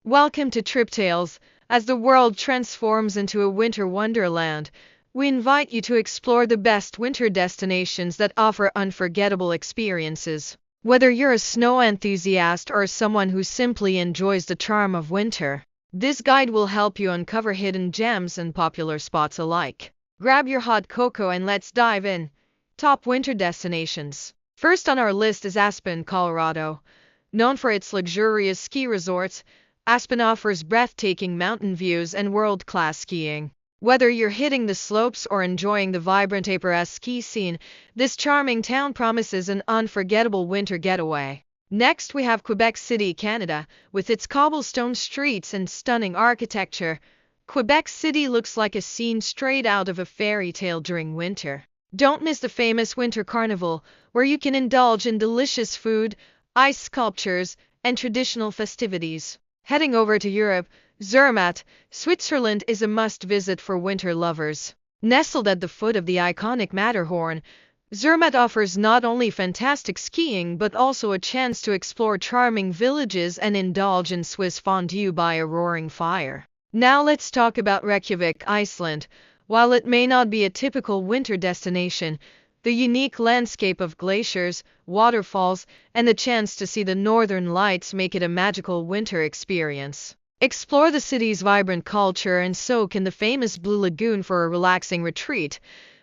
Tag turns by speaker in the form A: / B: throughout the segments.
A: Welcome to Trip Tales. As the world transforms into a winter wonderland, we invite you to explore the best winter destinations that offer unforgettable experiences. Whether you're a snow enthusiast or someone who simply enjoys the charm of winter, this guide will help you uncover hidden gems and popular spots alike. Grab your hot cocoa and let's dive in. Top winter destinations. First on our list is Aspen, Colorado. Known for its luxurious ski resorts, Aspen offers breathtaking mountain views and world-class skiing. Whether you're hitting the slopes or enjoying the vibrant April ski scene, this charming town promises an unforgettable winter getaway. Next, we have Quebec City, Canada. With its cobblestone streets and stunning architecture, Quebec City looks like a scene straight out of a fairy tale during winter. Don't miss the famous Winter Carnival, where you can indulge in delicious food, ice sculptures, and traditional festivities. Heading over to Europe, Zermatt, Switzerland is a must-visit for winter lovers. Nestled at the foot of the iconic Matterhorn, Zermatt offers not only fantastic skiing but also a chance to explore charming villages and indulge in Swiss fondue by a roaring fire. Now let's talk about Reykjavik, Iceland. While it may not be a typical winter destination, the unique landscape of glaciers, waterfalls, and the chance to see the northern lights make it a magical winter experience. Explore the city's vibrant culture and soak in the famous Blue Lagoon for a relaxing retreat.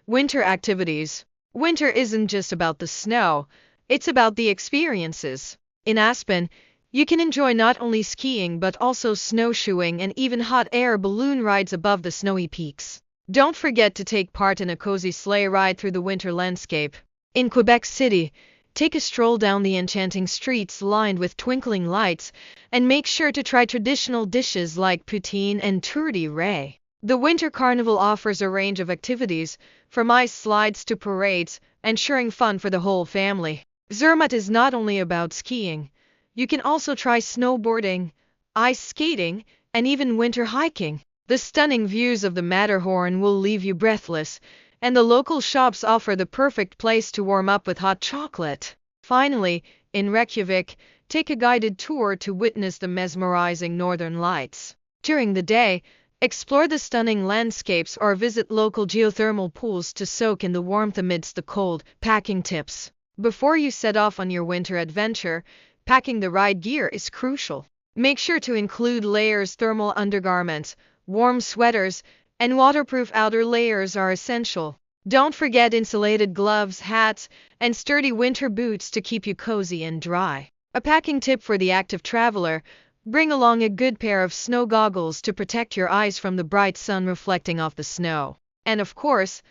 A: Winter activities. Winter isn't just about the snow, it's about the experiences. In Aspen, you can enjoy not only skiing but also snowshoeing and even hot air balloon rides above the snowy peaks. Don't forget to take part in a cozy sleigh ride through the winter landscape. In Quebec City, take a stroll down the enchanting streets lined with twinkling lights, and make sure to try traditional dishes like poutine and tourte ray. The Winter Carnival offers a range of activities, from ice slides to parades, ensuring fun for the whole family. Zermatt is not only about skiing. You can also try snowboarding, ice skating, and even winter hiking. The stunning views of the Matterhorn will leave you breathless, and the local shops offer the perfect place to warm up with hot chocolate. Finally, in Reykjavik, take a guided tour to witness the mesmerizing northern lights. During the day, explore the stunning landscapes or visit local geothermal pools to soak in the warmth amidst the cold. Packing tips. Before you set off on your winter adventure, packing the right gear is crucial. Make sure to include layers, thermal undergarments, warm sweaters, and waterproof outer layers are essential. Don't forget insulated gloves, hats, and sturdy winter boots to keep you cozy and dry. A packing tip for the active traveler: bring along a good pair of snow goggles to protect your eyes from the bright sun reflecting off the snow. And of course,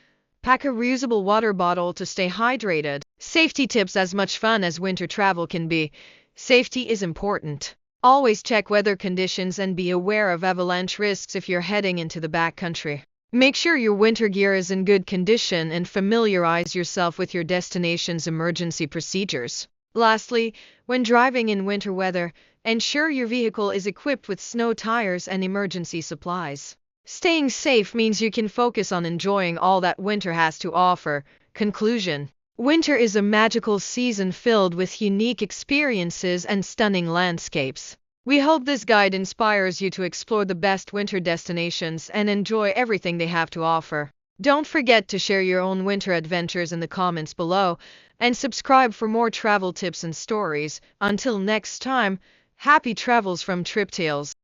A: pack a reusable water bottle to stay hydrated. Safety tips. As much fun as winter travel can be, safety is important. Always check weather conditions and be aware of avalanche risks if you're heading into the backcountry. Make sure your winter gear is in good condition and familiarize yourself with your destination's emergency procedures. Lastly, when driving in winter weather, ensure your vehicle is equipped with snow tires and emergency supplies. Staying safe means you can focus on enjoying all that winter has to offer. Conclusion: winter is a magical season filled with unique experiences and stunning landscapes. We hope this guide inspires you to explore the best winter destinations and enjoy everything they have to offer. Don't forget to share your own winter adventures in the comments below, and subscribe for more travel tips and stories. Until next time, happy travels from Trip Tales.